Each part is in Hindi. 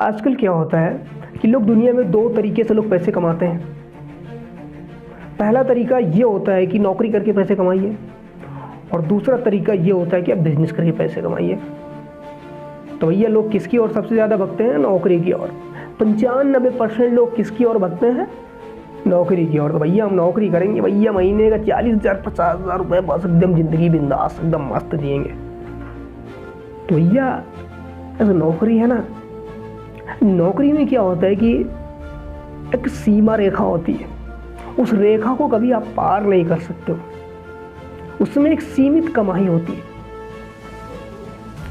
आजकल क्या होता है कि लोग दुनिया में दो तरीके से लोग पैसे कमाते हैं। पहला तरीका ये होता है कि नौकरी करके पैसे कमाइए और दूसरा तरीका ये होता है कि आप बिजनेस करके पैसे कमाइए। तो भैया लोग किसकी ओर सबसे ज़्यादा भगते हैं? नौकरी की ओर। 95% लोग किसकी ओर भगते हैं? नौकरी की ओर। तो भैया हम नौकरी करेंगे, भैया महीने का 40,000 50,000 रुपये, बस एकदम जिंदगी बिंदास एकदम मस्त जिएंगे। तो भैया ऐसा नौकरी है ना, नौकरी में क्या होता है कि एक सीमा रेखा होती है, उस रेखा को कभी आप पार नहीं कर सकते हो। उसमें एक सीमित कमाई होती है।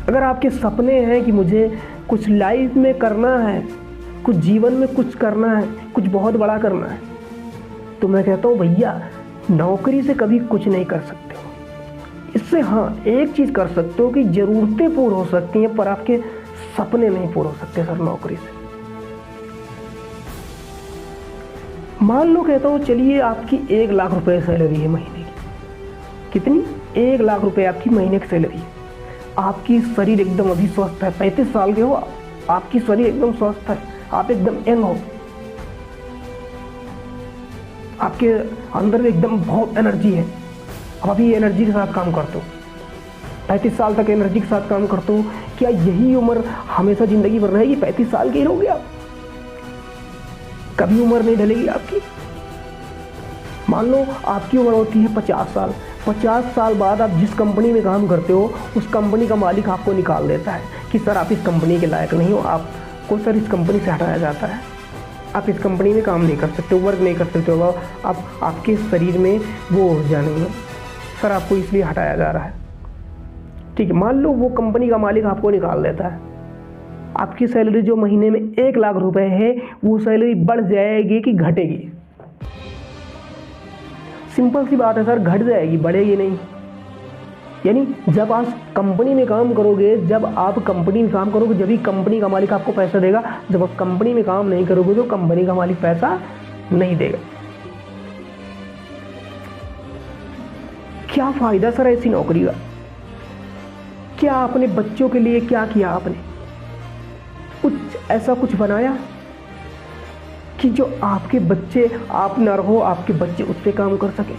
अगर आपके सपने हैं कि मुझे कुछ लाइफ में करना है, कुछ जीवन में कुछ करना है, कुछ बहुत बड़ा करना है, तो मैं कहता हूँ भैया नौकरी से कभी कुछ नहीं कर सकते हो। इससे हाँ एक चीज़ कर सकते हो कि ज़रूरतें पूर्ण हो सकती हैं, पर आपके सपने नहीं पूरे हो सकते सर नौकरी से। मान लो कहता हूँ चलिए आपकी 1,00,000 रुपये सैलरी है महीने की। कितनी? 1,00,000 रुपये आपकी महीने की सैलरी है। आपकी शरीर एकदम अभी स्वस्थ है, 35 साल के हो, आपकी शरीर एकदम स्वस्थ है, आप एकदम यंग हो, आपके अंदर एकदम बहुत एनर्जी है, आप अभी एनर्जी के साथ काम करते हो, 35 साल तक एनर्जी के साथ काम करते हो। क्या यही उम्र हमेशा ज़िंदगी भर रहेगी? 35 साल के ही रहोगे आप, कभी उम्र नहीं ढलेगी आपकी। मान लो आपकी उम्र होती है 50 साल, 50 साल बाद आप जिस कंपनी में काम करते हो उस कंपनी का मालिक आपको निकाल देता है कि सर आप इस कंपनी के लायक नहीं हो, आपको सर इस कंपनी से हटाया जाता है, आप इस कंपनी में काम नहीं कर सकते, वर्क नहीं कर सकते हो, आपके शरीर में वो ऊर्जा नहीं है, सर आपको इसलिए हटाया जा रहा है। ठीक है, मान लो वो कंपनी का मालिक आपको निकाल देता है। आपकी सैलरी जो महीने में 1,00,000 रुपये है, वो सैलरी बढ़ जाएगी कि घटेगी? सिंपल सी बात है सर, घट जाएगी, बढ़ेगी नहीं। यानी जब आप कंपनी में काम करोगे, जब जब ही कंपनी का मालिक आपको पैसा देगा। जब आप कंपनी में काम नहीं करोगे तो कंपनी का मालिक पैसा नहीं देगा। क्या फायदा सर ऐसी नौकरी का? क्या अपने बच्चों के लिए क्या किया आपने? ऐसा कुछ बनाया कि जो आपके बच्चे, आप न रहो, आपके बच्चे उस पर काम कर सके?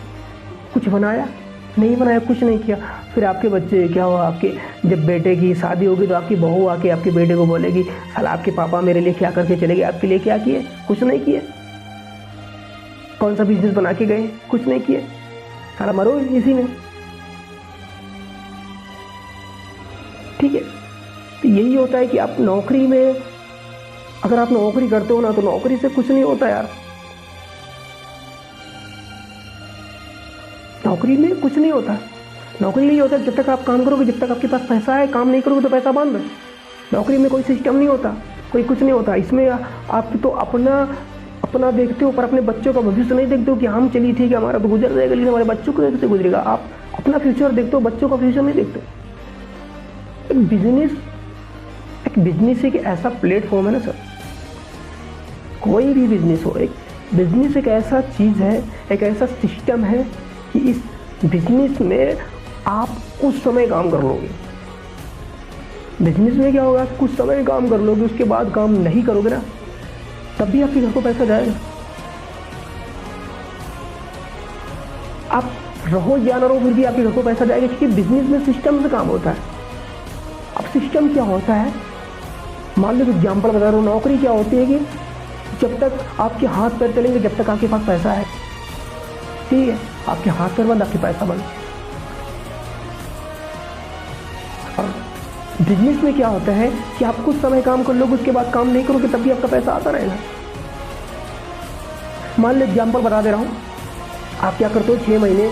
कुछ बनाया? नहीं बनाया, कुछ नहीं किया। फिर आपके बच्चे क्या हुआ, आपके जब बेटे की शादी होगी तो आपकी बहू आके आपके बेटे को बोलेगी साला आपके पापा मेरे लिए क्या करके चले गए, आपके लिए क्या किए? कुछ नहीं किए। कौन सा बिजनेस बना के गए? कुछ नहीं किए। साला मरो इसी में। ठीक है, तो यही होता है कि आप नौकरी में, अगर आप नौकरी करते हो ना, तो नौकरी से कुछ नहीं होता यार। नौकरी में कुछ नहीं होता। नौकरी यही होता है जब तक आप काम करोगे, जब तक आपके पास पैसा है, काम नहीं करोगे तो पैसा बंद। नौकरी में कोई सिस्टम नहीं होता, कोई कुछ नहीं होता। इसमें आप तो अपना देखते हो, पर अपने बच्चों का भविष्य नहीं देखते हो कि हम चलिए ठीक है हमारा तो गुजर जाएगा, लेकिन हमारे बच्चों को कैसे गुजरेगा? आप अपना फ्यूचर देखते हो, बच्चों का फ्यूचर नहीं देखते हो। एक बिजनेस एक ऐसा प्लेटफॉर्म है ना सर, कोई भी बिजनेस हो, एक बिजनेस एक ऐसा चीज़ है, एक ऐसा सिस्टम है कि इस बिजनेस में आप कुछ समय काम कर लोगे। बिजनेस में क्या होगा, कुछ समय काम कर लोगे, उसके बाद काम नहीं करोगे ना, तब भी आपके घर को पैसा जाएगा। आप रहो या ना रहो, फिर भी आपके घर को पैसा जाएगा, क्योंकि बिजनेस में सिस्टम से काम होता है। अब सिस्टम क्या होता है, मान लो एग्जाम्पल बता रहा हूँ, नौकरी क्या होती है कि जब तक आपके हाथ पैर चलेंगे, जब तक आपके पास पैसा है, ठीक है, आपके हाथ पैर बंद, आपके पैसा बंद। और बिजनेस में क्या होता है कि आप कुछ समय काम कर लोगे, उसके बाद काम नहीं करोगे, तब भी आपका पैसा आता रहेगा। मान लो एग्जाम्पल बता दे रहा हूँ, आप क्या करते हो, 6 महीने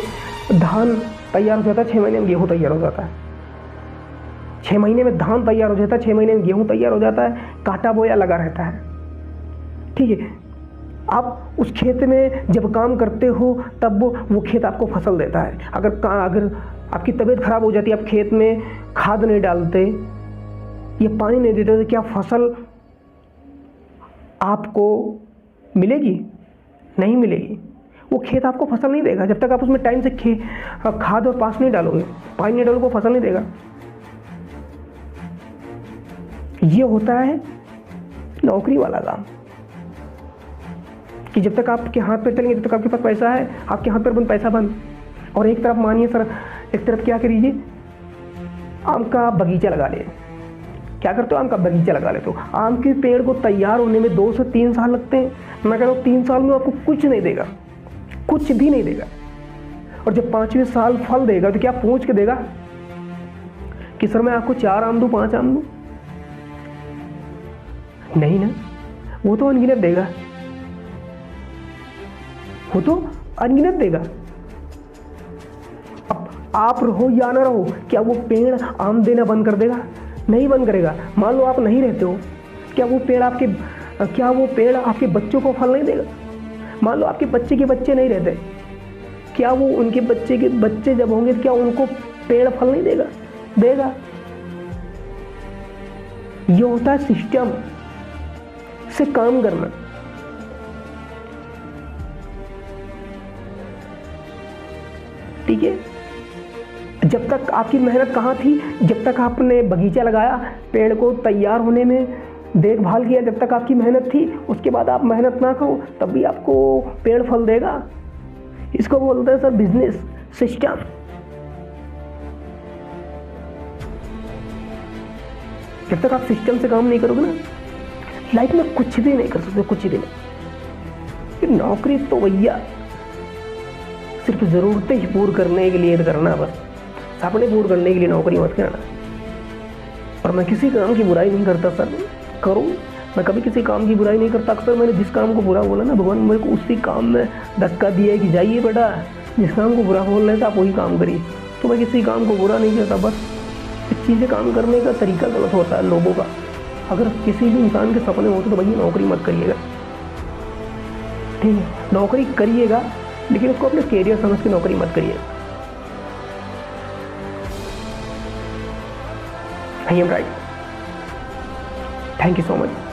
धान तैयार हो जाता है, 6 महीने में गेहूँ तैयार हो जाता है। 6 महीने में धान तैयार हो जाता है, 6 महीने में गेहूँ तैयार हो जाता है, काटा बोया लगा रहता है। ठीक है, आप उस खेत में जब काम करते हो तब वो खेत आपको फसल देता है। अगर आपकी तबीयत खराब हो जाती है, आप खेत में खाद नहीं डालते या पानी नहीं देते, तो क्या फसल आपको मिलेगी? नहीं मिलेगी। वो खेत आपको फसल नहीं देगा जब तक आप उसमें टाइम से खाद और पानी नहीं डालोगे, फसल नहीं देगा। ये होता है बिजनेस में। बिजनेस में क्या होता है कि आप कुछ समय काम कर लोगे, उसके बाद काम नहीं करोगे, तब भी आपका पैसा आता रहेगा। मान लो एग्जाम्पल बता दे रहा हूँ, आप क्या करते हो, 6 महीने धान तैयार हो जाता है, 6 महीने में गेहूँ तैयार हो जाता है। 6 महीने में धान तैयार हो जाता है, काटा बोया लगा रहता है। ठीक है, आप उस खेत में जब काम करते हो तब वो खेत आपको फसल देता है। अगर आपकी तबीयत खराब हो जाती है, आप खेत में खाद नहीं डालते या पानी नहीं देते, तो क्या फसल आपको मिलेगी? नहीं मिलेगी। वो खेत आपको फसल नहीं देगा जब तक आप उसमें टाइम से खाद और पानी नहीं डालोगे, नहीं डालोगे, फसल नहीं देगा। नौकरी वाला काम, कि जब तक आपके हाथ पैर चलेंगे, जब तक आपके पास पैसा है, आपके हाथ पैर बंद, पैसा बंद। और एक तरफ मानिए सर, एक तरफ क्या करिए, आम का बगीचा लगा ले। क्या करते हो, आम का बगीचा लगा लेते हो। आम के पेड़ को तैयार होने में 2 से 3 साल लगते हैं। मैं कह रहा हूँ 3 साल में आपको कुछ नहीं देगा, कुछ भी नहीं देगा। और जब 5वें साल फल देगा तो क्या पूछ के देगा कि सर मैं आपको 4 आम दूं, 5 आम दूं? नहीं ना, वो तो अनगिनत देगा, वो तो अनगिनत देगा। अब आप रहो या ना रहो, क्या वो पेड़ आम देना बंद कर देगा? नहीं बंद करेगा। मान लो आप नहीं रहते हो, क्या वो पेड़ आपके बच्चों को फल नहीं देगा? मान लो आपके बच्चे के बच्चे नहीं रहते, क्या वो उनके बच्चे के बच्चे जब होंगे, क्या उनको पेड़ फल नहीं देगा? देगा। ये होता है सिस्टम से काम करना। ठीक है, जब तक आपकी मेहनत कहाँ थी, जब तक आपने बगीचा लगाया, पेड़ को तैयार होने में देखभाल किया, जब तक आपकी मेहनत थी। उसके बाद आप मेहनत ना करो तब भी आपको पेड़ फल देगा। इसको बोलते हैं सर बिजनेस सिस्टम। जब तक आप सिस्टम से काम नहीं करोगे ना, लाइफ में कुछ भी नहीं कर सकते, कुछ भी नहीं। नौकरी तो भैया सिर्फ जरूरतें ही पूरी करने के लिए करना, बस सपने पूरे करने के लिए नौकरी मत करना। और मैं किसी काम की बुराई नहीं करता सर, करो, मैं कभी किसी काम की बुराई नहीं करता। अक्सर मैंने जिस काम को बुरा बोला ना, भगवान मेरे को उसी काम में धक्का दिया है कि जाइए बेटा, जिस काम को बुरा बोल रहे थे आप वही काम करिए। तो मैं किसी काम को बुरा नहीं करता, बस इस चीज़ें काम करने का तरीका गलत होता है लोगों का। अगर किसी भी इंसान के सपने होते तो भैया नौकरी मत करिएगा, ठीक है? नौकरी करिएगा लेकिन उसको अपने कैरियर समझ के नौकरी मत करिएगा। I am right. Thank you so much.